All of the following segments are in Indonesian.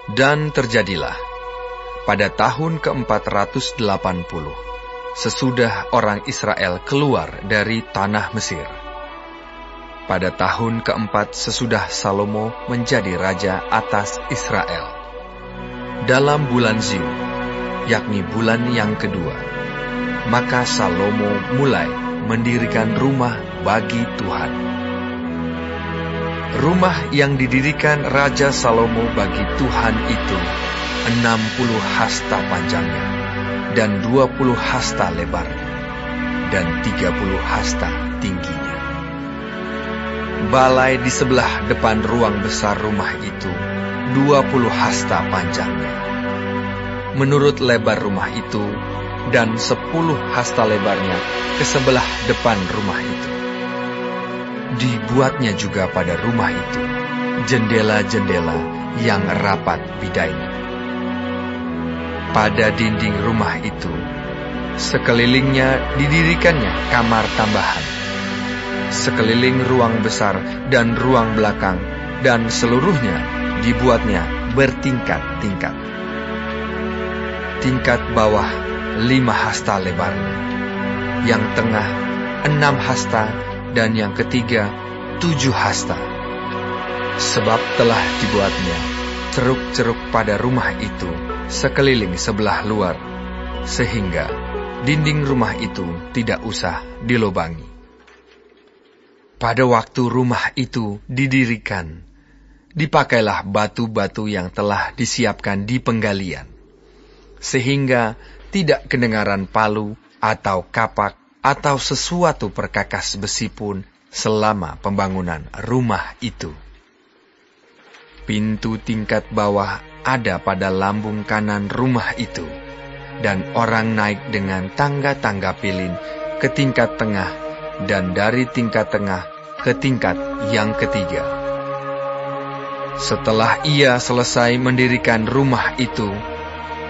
Dan terjadilah, pada tahun ke-480, sesudah orang Israel keluar dari tanah Mesir. Pada tahun ke-4 sesudah Salomo menjadi raja atas Israel. Dalam bulan Ziu, yakni bulan yang kedua, maka Salomo mulai mendirikan rumah bagi Tuhan. Rumah yang didirikan Raja Salomo bagi Tuhan itu 60 hasta panjangnya, dan 20 hasta lebarnya, dan 30 hasta tingginya. Balai di sebelah depan ruang besar rumah itu 20 hasta panjangnya. Menurut lebar rumah itu, dan 10 hasta lebarnya ke sebelah depan rumah itu. Dibuatnya juga pada rumah itu jendela-jendela yang rapat bidainya. Pada dinding rumah itu, sekelilingnya didirikannya kamar tambahan. Sekeliling ruang besar dan ruang belakang, dan seluruhnya dibuatnya bertingkat-tingkat. Tingkat bawah 5 hasta lebarnya, yang tengah 6 hasta, dan yang ketiga 7 hasta. Sebab telah dibuatnya ceruk-ceruk pada rumah itu sekeliling sebelah luar, sehingga dinding rumah itu tidak usah dilobangi. Pada waktu rumah itu didirikan, dipakailah batu-batu yang telah disiapkan di penggalian, sehingga tidak kedengaran palu atau kapak atau sesuatu perkakas besi pun selama pembangunan rumah itu. Pintu tingkat bawah ada pada lambung kanan rumah itu, dan orang naik dengan tangga-tangga pilin ke tingkat tengah, dan dari tingkat tengah ke tingkat yang ketiga. Setelah ia selesai mendirikan rumah itu,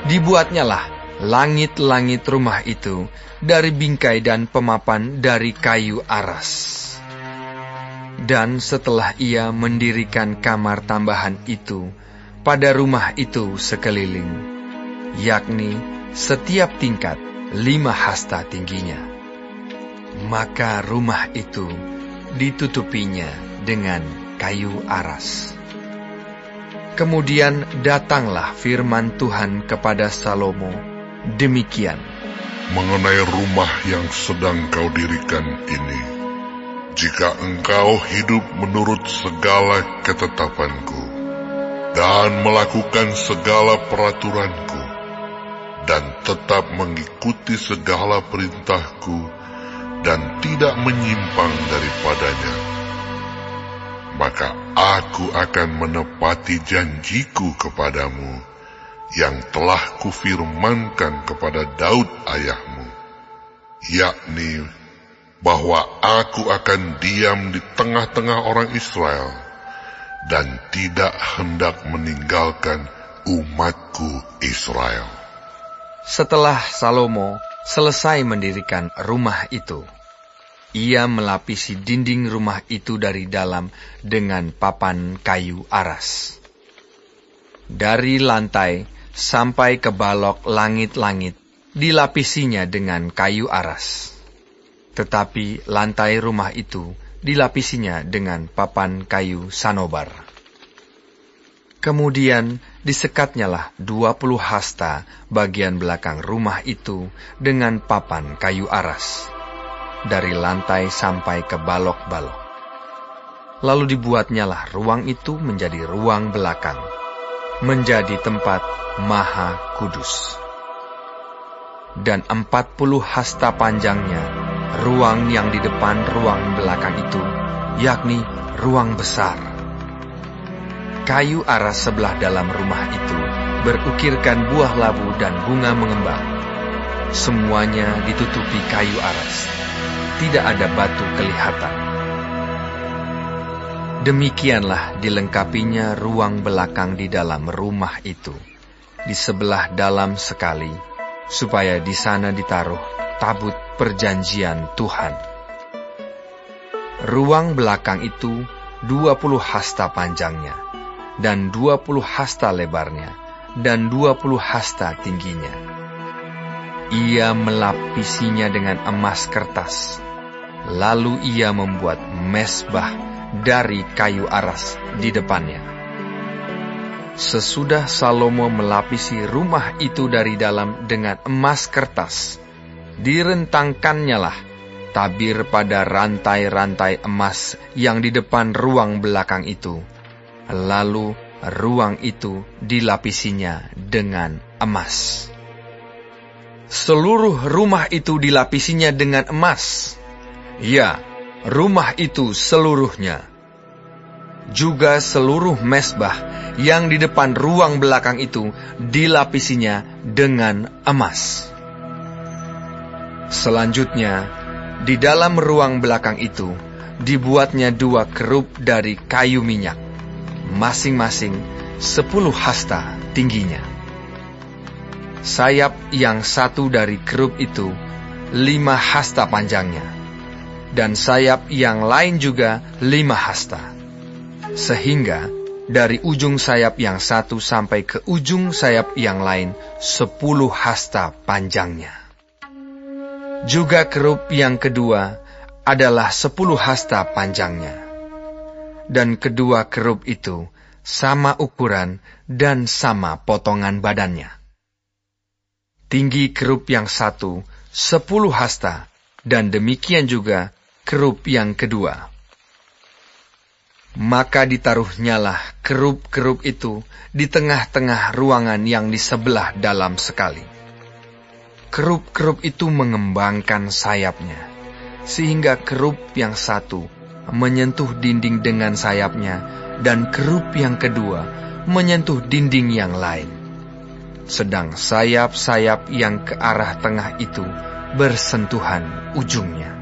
dibuatnyalah langit-langit rumah itu dari bingkai dan pemapan dari kayu aras. Dan setelah ia mendirikan kamar tambahan itu pada rumah itu sekeliling, yakni setiap tingkat 5 hasta tingginya, maka rumah itu ditutupinya dengan kayu aras. Kemudian datanglah firman Tuhan kepada Salomo demikian. Mengenai rumah yang sedang kau dirikan ini, jika engkau hidup menurut segala ketetapanku, dan melakukan segala peraturanku, dan tetap mengikuti segala perintahku, dan tidak menyimpang daripadanya, maka aku akan menepati janjiku kepadamu, yang telah kufirmankan kepada Daud ayahmu, yakni bahwa aku akan diam di tengah-tengah orang Israel, dan tidak hendak meninggalkan umatku Israel. Setelah Salomo selesai mendirikan rumah itu, ia melapisi dinding rumah itu dari dalam dengan papan kayu aras. Dari lantai sampai ke balok langit-langit dilapisinya dengan kayu aras. Tetapi lantai rumah itu dilapisinya dengan papan kayu sanobar. Kemudian disekatnyalah 20 hasta bagian belakang rumah itu dengan papan kayu aras, dari lantai sampai ke balok-balok. Lalu dibuatnyalah ruang itu menjadi ruang belakang, menjadi tempat Maha Kudus. Dan 40 hasta panjangnya ruang yang di depan ruang belakang itu, yakni ruang besar. Kayu aras sebelah dalam rumah itu berukirkan buah labu dan bunga mengembang. Semuanya ditutupi kayu aras, tidak ada batu kelihatan. Demikianlah dilengkapinya ruang belakang di dalam rumah itu, di sebelah dalam sekali, supaya di sana ditaruh tabut perjanjian Tuhan. Ruang belakang itu 20 hasta panjangnya, dan 20 hasta lebarnya, dan 20 hasta tingginya. Ia melapisinya dengan emas kertas. Lalu ia membuat mezbah dari kayu aras di depannya. Sesudah Salomo melapisi rumah itu dari dalam dengan emas kertas, direntangkannya lah tabir pada rantai-rantai emas yang di depan ruang belakang itu. Lalu ruang itu dilapisinya dengan emas. Seluruh rumah itu dilapisinya dengan emas. Ya, rumah itu seluruhnya. Juga seluruh mezbah yang di depan ruang belakang itu dilapisinya dengan emas. Selanjutnya, di dalam ruang belakang itu dibuatnya 2 kerub dari kayu minyak, masing-masing 10 hasta tingginya. Sayap yang satu dari kerub itu 5 hasta panjangnya, dan sayap yang lain juga 5 hasta. Sehingga dari ujung sayap yang satu sampai ke ujung sayap yang lain 10 hasta panjangnya. Juga kerub yang kedua adalah 10 hasta panjangnya. Dan kedua kerub itu sama ukuran dan sama potongan badannya. Tinggi kerub yang satu 10 hasta, dan demikian juga kerub yang kedua. Maka ditaruhnyalah kerub-kerub itu di tengah-tengah ruangan yang di sebelah dalam sekali. Kerub-kerub itu mengembangkan sayapnya, sehingga kerub yang satu menyentuh dinding dengan sayapnya, dan kerub yang kedua menyentuh dinding yang lain. Sedang sayap-sayap yang ke arah tengah itu bersentuhan ujungnya.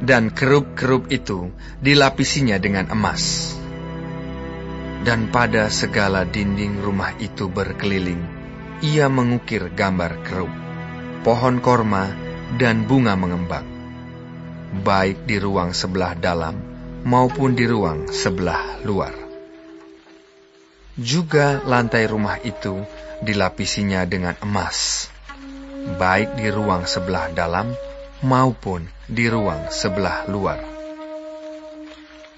Dan kerub-kerub itu dilapisinya dengan emas. Dan pada segala dinding rumah itu berkeliling, ia mengukir gambar kerub, pohon korma, dan bunga mengembang, baik di ruang sebelah dalam maupun di ruang sebelah luar. Juga lantai rumah itu dilapisinya dengan emas, baik di ruang sebelah dalam maupun di ruang sebelah luar.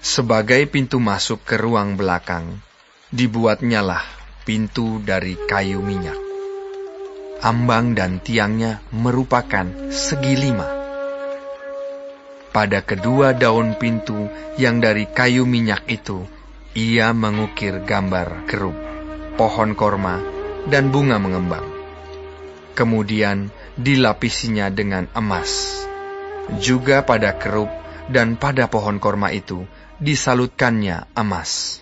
Sebagai pintu masuk ke ruang belakang, dibuatnyalah pintu dari kayu minyak. Ambang dan tiangnya merupakan segi 5. Pada kedua daun pintu yang dari kayu minyak itu, ia mengukir gambar kerub, pohon korma, dan bunga mengembang. Kemudian dilapisinya dengan emas. Juga pada kerub dan pada pohon korma itu disalutkannya emas.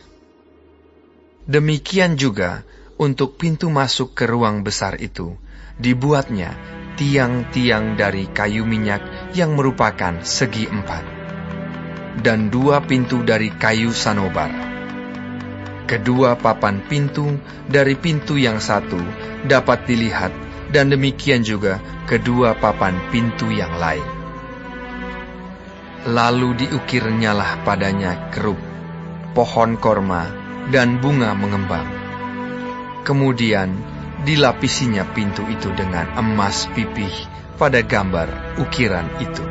Demikian juga untuk pintu masuk ke ruang besar itu, dibuatnya tiang-tiang dari kayu minyak yang merupakan segi 4, dan 2 pintu dari kayu sanobar. Kedua papan pintu dari pintu yang satu dapat dilihat, dan demikian juga kedua papan pintu yang lain. Lalu diukirnyalah padanya kerub, pohon korma, dan bunga mengembang. Kemudian dilapisinya pintu itu dengan emas pipih pada gambar ukiran itu.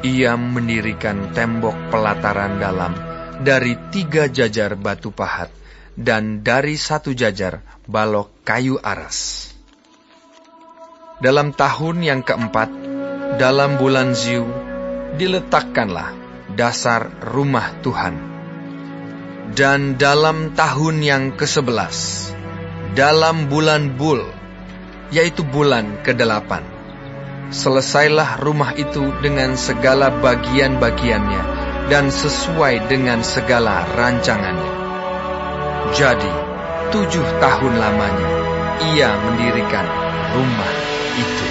Ia mendirikan tembok pelataran dalam dari 3 jajar batu pahat, dan dari 1 jajar balok kayu aras. Dalam tahun yang keempat, dalam bulan Ziu, diletakkanlah dasar rumah Tuhan. Dan dalam tahun yang ke-11, dalam bulan Bul, yaitu bulan ke-8, selesailah rumah itu dengan segala bagian-bagiannya, dan sesuai dengan segala rancangannya. Jadi, 7 tahun lamanya ia mendirikan rumah itu.